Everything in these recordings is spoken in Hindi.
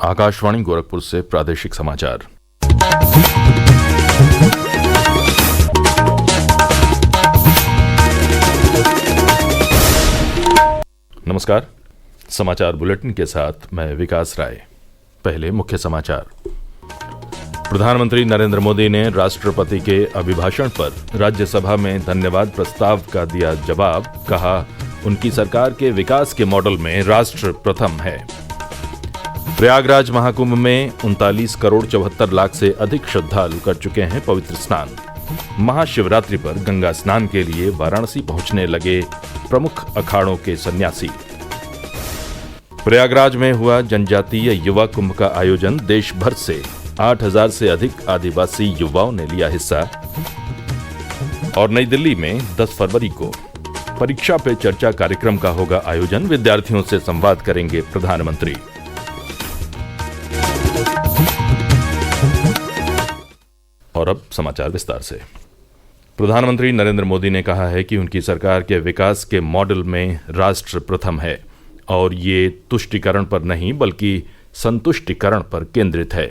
आकाशवाणी गोरखपुर से प्रादेशिक समाचार। नमस्कार। समाचार बुलेटिन के साथ मैं विकास राय। पहले मुख्य समाचार। प्रधानमंत्री नरेंद्र मोदी ने राष्ट्रपति के अभिभाषण पर राज्यसभा में धन्यवाद प्रस्ताव का दिया जवाब। कहा, उनकी सरकार के विकास के मॉडल में राष्ट्र प्रथम है। प्रयागराज महाकुंभ में 39 करोड़ 74 लाख से अधिक श्रद्धालु कर चुके हैं पवित्र स्नान। महाशिवरात्रि पर गंगा स्नान के लिए वाराणसी पहुंचने लगे प्रमुख अखाड़ों के सन्यासी। प्रयागराज में हुआ जनजातीय युवा कुंभ का आयोजन। देश भर से 8,000 से अधिक आदिवासी युवाओं ने लिया हिस्सा। और नई दिल्ली में 10 फरवरी को परीक्षा पे चर्चा कार्यक्रम का होगा आयोजन। विद्यार्थियों से संवाद करेंगे प्रधानमंत्री। और अब समाचार विस्तार से। प्रधानमंत्री नरेंद्र मोदी ने कहा है कि उनकी सरकार के विकास के मॉडल में राष्ट्र प्रथम है और ये तुष्टीकरण पर नहीं बल्कि संतुष्टीकरण पर केंद्रित है।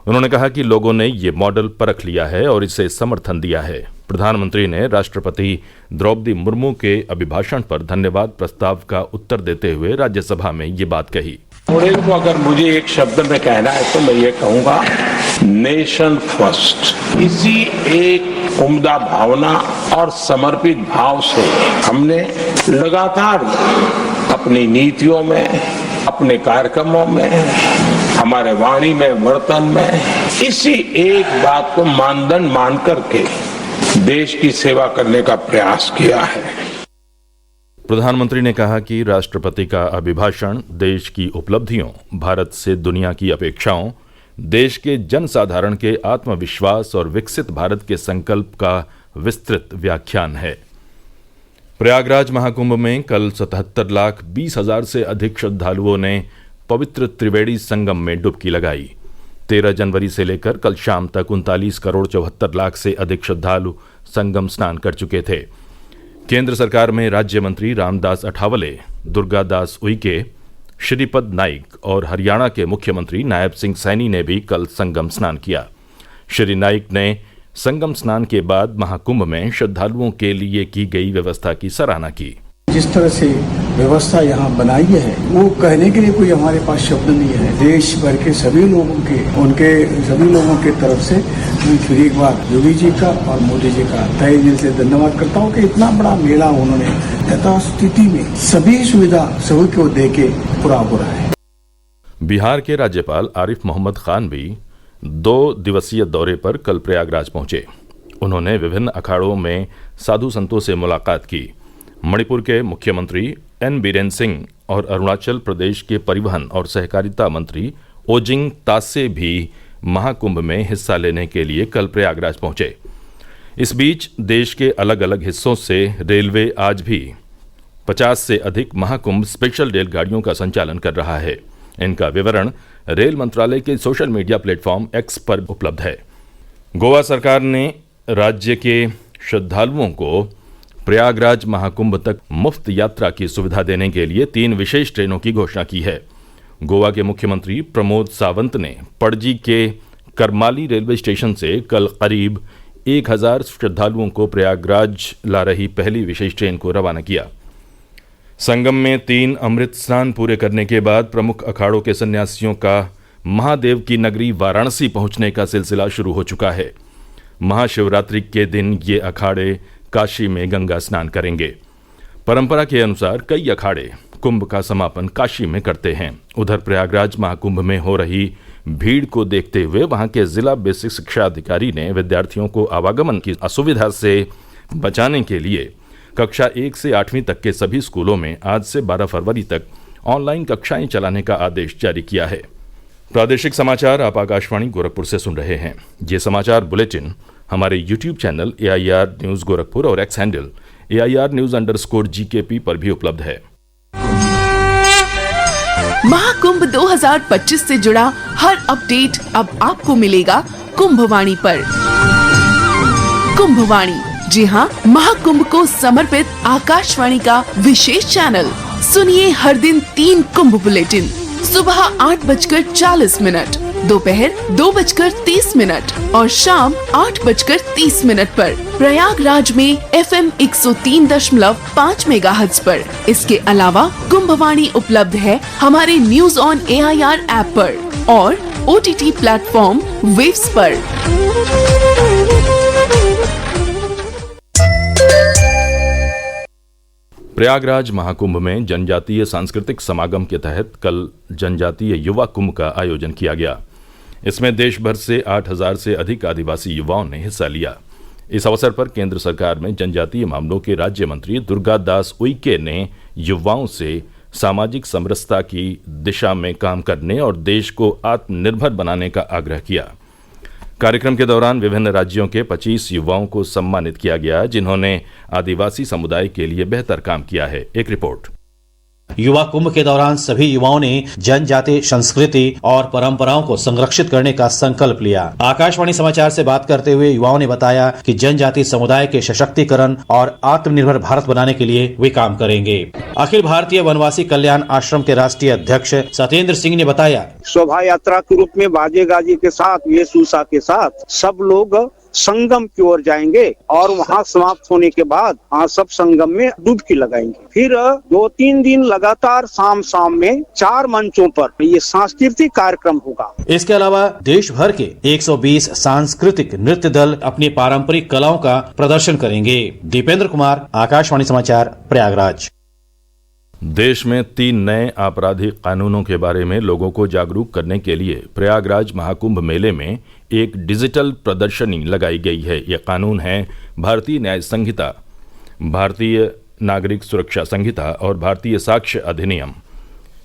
उन्होंने कहा कि लोगों ने ये मॉडल परख लिया है और इसे समर्थन दिया है। प्रधानमंत्री ने राष्ट्रपति द्रौपदी मुर्मू के अभिभाषण पर धन्यवाद प्रस्ताव का उत्तर देते हुए राज्यसभा में ये बात कही। थोड़े को अगर मुझे एक शब्द में कहना है तो मैं ये कहूंगा, नेशन फर्स्ट। इसी एक उम्दा भावना और समर्पित भाव से हमने लगातार अपनी नीतियों में, अपने कार्यक्रमों में, हमारे वाणी में, वर्तन में इसी एक बात को मानदंड मान करके देश की सेवा करने का प्रयास किया है। प्रधानमंत्री ने कहा कि राष्ट्रपति का अभिभाषण देश की उपलब्धियों, भारत से दुनिया की अपेक्षाओं, देश के जनसाधारण के आत्मविश्वास और विकसित भारत के संकल्प का विस्तृत व्याख्यान है। प्रयागराज महाकुंभ में कल 77,20,000 से अधिक श्रद्धालुओं ने पवित्र त्रिवेणी संगम में डुबकी लगाई। 13 जनवरी से लेकर कल शाम तक 39 करोड़ 74 लाख से अधिक श्रद्धालु संगम स्नान कर चुके थे। केंद्र सरकार में राज्य मंत्री रामदास अठावले, दुर्गादास उइके, श्रीपद नाइक और हरियाणा के मुख्यमंत्री नायब सिंह सैनी ने भी कल संगम स्नान किया। श्री नाइक ने संगम स्नान के बाद महाकुंभ में श्रद्धालुओं के लिए की गई व्यवस्था की सराहना की। जिस तरह से व्यवस्था यहाँ बनाई है वो कहने के लिए कोई हमारे पास शब्द नहीं है। देश भर के सभी लोगों के तरफ से मैं फिर एक बार योगी जी का और मोदी जी का तहे दिल से धन्यवाद करता हूँ कि इतना बड़ा मेला उन्होंने यथास्थिति में सभी सुविधा सभी को दे के पूरा हो रहा है। बिहार के राज्यपाल आरिफ मोहम्मद खान भी 2 दिवसीय दौरे पर कल प्रयागराज पहुंचे। उन्होंने विभिन्न अखाड़ों में साधु संतों से मुलाकात की। मणिपुर के मुख्यमंत्री एन बीरेन सिंह और अरुणाचल प्रदेश के परिवहन और सहकारिता मंत्री ओजिंग तासे भी महाकुंभ में हिस्सा लेने के लिए कल प्रयागराज पहुंचे। इस बीच देश के अलग अलग हिस्सों से रेलवे आज भी 50 से अधिक महाकुंभ स्पेशल रेलगाड़ियों का संचालन कर रहा है। इनका विवरण रेल मंत्रालय के सोशल मीडिया प्लेटफॉर्म एक्स पर उपलब्ध है। गोवा सरकार ने राज्य के श्रद्धालुओं को प्रयागराज महाकुंभ तक मुफ्त यात्रा की सुविधा देने के लिए 3 विशेष ट्रेनों की घोषणा की है। गोवा के मुख्यमंत्री प्रमोद सावंत ने पणजी के करमाली रेलवे स्टेशन से कल करीब 1,000 श्रद्धालुओं को प्रयागराज ला रही पहली विशेष ट्रेन को रवाना किया। संगम में 3 अमृत स्नान पूरे करने के बाद प्रमुख अखाड़ों के सन्यासियों का महादेव की नगरी वाराणसी पहुंचने का सिलसिला शुरू हो चुका है। महाशिवरात्रि के दिन ये अखाड़े काशी में गंगा स्नान करेंगे। परंपरा के अनुसार कई अखाड़े कुंभ का समापन काशी में करते हैं। उधर प्रयागराज महाकुंभ में हो रही भीड़ को देखते हुए वहां के जिला बेसिक शिक्षा अधिकारी ने विद्यार्थियों को आवागमन की असुविधा से बचाने के लिए कक्षा 1 से 8वीं तक के सभी स्कूलों में आज से 12 फरवरी तक ऑनलाइन कक्षाएं चलाने का आदेश जारी किया है। प्रादेशिक समाचार आप आकाशवाणी गोरखपुर से सुन रहे हैं। ये समाचार बुलेटिन हमारे YouTube channel AIR news Gorakhpur और एक्स हैंडल AIR न्यूज़_GKP पर भी उपलब्ध है। महाकुंभ 2025 से जुड़ा हर अपडेट अब आपको मिलेगा कुंभवाणी पर। कुंभवाणी, जी हाँ, महाकुंभ को समर्पित आकाशवाणी का विशेष चैनल। सुनिए हर दिन 3 कुंभ बुलेटिन, सुबह 8:40, दोपहर 2:30 और शाम 8:30 पर प्रयागराज में FM 103.5 मेगाहर्ट्ज पर। इसके अलावा कुंभवाणी उपलब्ध है हमारे न्यूज ऑन AIR ऐप पर और OTT प्लेटफॉर्म वेव्स पर। प्रयागराज महाकुंभ में जनजातीय सांस्कृतिक समागम के तहत कल जनजातीय युवा कुंभ का आयोजन किया गया। इसमें देश भर से 8,000 से अधिक आदिवासी युवाओं ने हिस्सा लिया। इस अवसर पर केंद्र सरकार में जनजातीय मामलों के राज्य मंत्री दुर्गा दास उइके ने युवाओं से सामाजिक समरसता की दिशा में काम करने और देश को आत्मनिर्भर बनाने का आग्रह किया। कार्यक्रम के दौरान विभिन्न राज्यों के 25 युवाओं को सम्मानित किया गया, जिन्होंने आदिवासी समुदाय के लिए बेहतर काम किया है। एक रिपोर्ट। युवा कुंभ के दौरान सभी युवाओं ने जनजातीय संस्कृति और परंपराओं को संरक्षित करने का संकल्प लिया। आकाशवाणी समाचार से बात करते हुए युवाओं ने बताया कि जनजातीय समुदाय के सशक्तिकरण और आत्मनिर्भर भारत बनाने के लिए वे काम करेंगे। अखिल भारतीय वनवासी कल्याण आश्रम के राष्ट्रीय अध्यक्ष सत्येंद्र सिंह ने बताया, शोभा यात्रा के रूप में बाजे गाजे के साथ, वेशभूषा के साथ सब लोग संगम की ओर जाएंगे और वहाँ समाप्त होने के बाद सब संगम में डुबकी लगाएंगे। फिर 2-3 दिन लगातार शाम में 4 मंचों पर ये सांस्कृतिक कार्यक्रम होगा। इसके अलावा देश भर के 120 सांस्कृतिक नृत्य दल अपनी पारंपरिक कलाओं का प्रदर्शन करेंगे। दीपेंद्र कुमार, आकाशवाणी समाचार, प्रयागराज। देश में 3 नए आपराधिक कानूनों के बारे में लोगों को जागरूक करने के लिए प्रयागराज महाकुंभ मेले में एक डिजिटल प्रदर्शनी लगाई गई है। यह कानून है भारतीय न्याय संहिता, भारतीय नागरिक सुरक्षा संहिता और भारतीय साक्ष्य अधिनियम।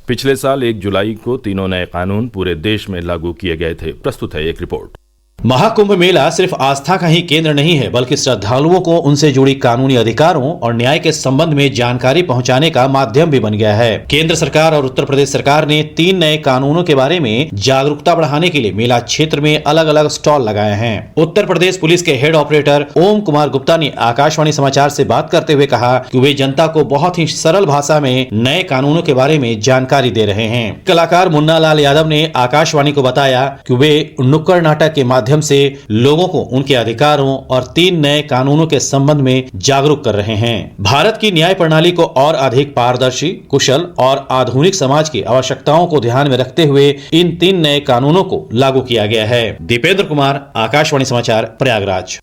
पिछले साल 1 जुलाई को तीनों नए कानून पूरे देश में लागू किए गए थे। प्रस्तुत है एक रिपोर्ट। महाकुंभ मेला सिर्फ आस्था का ही केंद्र नहीं है, बल्कि श्रद्धालुओं को उनसे जुड़ी कानूनी अधिकारों और न्याय के संबंध में जानकारी पहुंचाने का माध्यम भी बन गया है। केंद्र सरकार और उत्तर प्रदेश सरकार ने 3 नए कानूनों के बारे में जागरूकता बढ़ाने के लिए मेला क्षेत्र में अलग अलग स्टॉल लगाए हैं। उत्तर प्रदेश पुलिस के हेड ऑपरेटर ओम कुमार गुप्ता ने आकाशवाणी समाचार से बात करते हुए कहा कि वे जनता को बहुत ही सरल भाषा में नए कानूनों के बारे में जानकारी दे रहे हैं। कलाकार मुन्ना लाल यादव ने आकाशवाणी को बताया कि वे नुक्कड़ नाटक के माध्यम से लोगों को उनके अधिकारों और 3 नए कानूनों के संबंध में जागरूक कर रहे हैं। भारत की न्याय प्रणाली को और अधिक पारदर्शी, कुशल और आधुनिक समाज की आवश्यकताओं को ध्यान में रखते हुए इन 3 नए कानूनों को लागू किया गया है। दीपेंद्र कुमार, आकाशवाणी समाचार, प्रयागराज।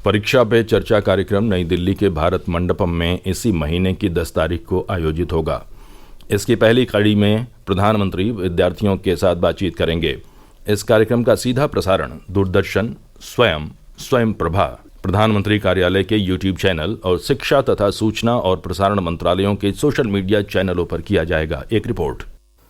परीक्षा पे चर्चा कार्यक्रम नई दिल्ली के भारत मंडपम में इसी महीने की 10 तारीख को आयोजित होगा। इसकी पहली कड़ी में प्रधानमंत्री विद्यार्थियों के साथ बातचीत करेंगे। इस कार्यक्रम का सीधा प्रसारण दूरदर्शन, स्वयं प्रभा, प्रधानमंत्री कार्यालय के YouTube चैनल और शिक्षा तथा सूचना और प्रसारण मंत्रालयों के सोशल मीडिया चैनलों पर किया जाएगा। एक रिपोर्ट।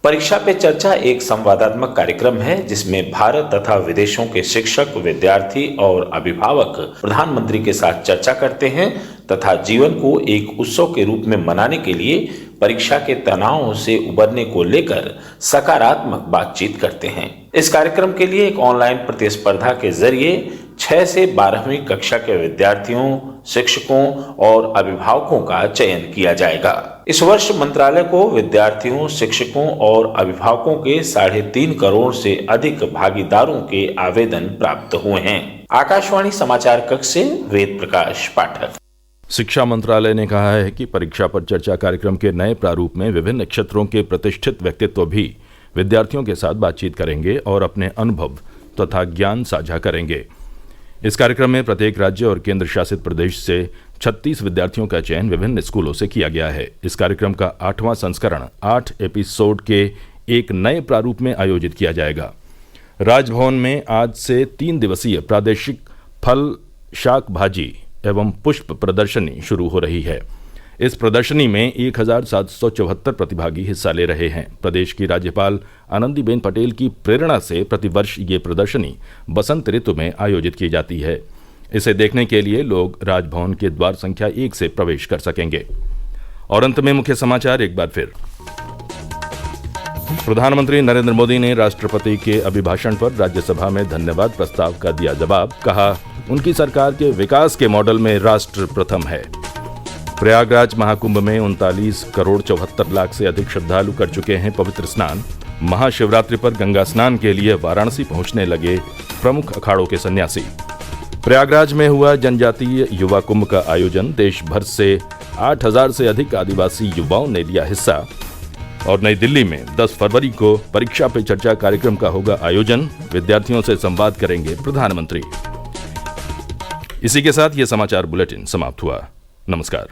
परीक्षा पे चर्चा एक संवादात्मक कार्यक्रम है जिसमें भारत तथा विदेशों के शिक्षक, विद्यार्थी और अभिभावक प्रधानमंत्री के साथ चर्चा करते हैं तथा जीवन को एक उत्सव के रूप में मनाने के लिए परीक्षा के तनावों से उबरने को लेकर सकारात्मक बातचीत करते हैं। इस कार्यक्रम के लिए एक ऑनलाइन प्रतिस्पर्धा के जरिए 6 से 12वीं कक्षा के विद्यार्थियों, शिक्षकों और अभिभावकों का चयन किया जाएगा। इस वर्ष मंत्रालय को विद्यार्थियों, शिक्षकों और अभिभावकों के 3.5 करोड़ से अधिक भागीदारों के आवेदन प्राप्त हुए हैं। आकाशवाणी समाचार कक्ष से वेद प्रकाश पाठक। शिक्षा मंत्रालय ने कहा है कि परीक्षा पर चर्चा कार्यक्रम के नए प्रारूप में विभिन्न क्षेत्रों के प्रतिष्ठित व्यक्तित्व भी विद्यार्थियों के साथ बातचीत करेंगे और अपने अनुभव तथा ज्ञान साझा करेंगे। इस कार्यक्रम में प्रत्येक राज्य और केंद्र शासित प्रदेश से 36 विद्यार्थियों का चयन विभिन्न स्कूलों से किया गया है। इस कार्यक्रम का 8वां संस्करण 8 एपिसोड के एक नए प्रारूप में आयोजित किया जाएगा। राजभवन में आज से 3 दिवसीय प्रादेशिक फल, शाक भाजी एवं पुष्प प्रदर्शनी शुरू हो रही है। इस प्रदर्शनी में 1774 प्रतिभागी हिस्सा ले रहे हैं। प्रदेश की राज्यपाल आनंदीबेन पटेल की प्रेरणा से प्रतिवर्ष ये प्रदर्शनी बसंत ऋतु में आयोजित की जाती है। इसे देखने के लिए लोग राजभवन के द्वार संख्या 1 से प्रवेश कर सकेंगे। और अंत में मुख्य समाचार एक बार फिर। प्रधानमंत्री नरेंद्र मोदी ने राष्ट्रपति के अभिभाषण पर राज्यसभा में धन्यवाद प्रस्ताव का दिया जवाब। कहा, उनकी सरकार के विकास के मॉडल में राष्ट्र प्रथम है। प्रयागराज महाकुंभ में 39 करोड़ 74 लाख से अधिक श्रद्धालु कर चुके हैं पवित्र स्नान। महाशिवरात्रि पर गंगा स्नान के लिए वाराणसी पहुंचने लगे प्रमुख अखाड़ों के सन्यासी। प्रयागराज में हुआ जनजातीय युवा कुंभ का आयोजन। देश भर से 8,000 से अधिक आदिवासी युवाओं ने लिया हिस्सा। और नई दिल्ली में 10 फरवरी को परीक्षा पे चर्चा कार्यक्रम का होगा आयोजन। विद्यार्थियों से संवाद करेंगे प्रधानमंत्री। इसी के साथ ये समाचार बुलेटिन समाप्त हुआ। नमस्कार।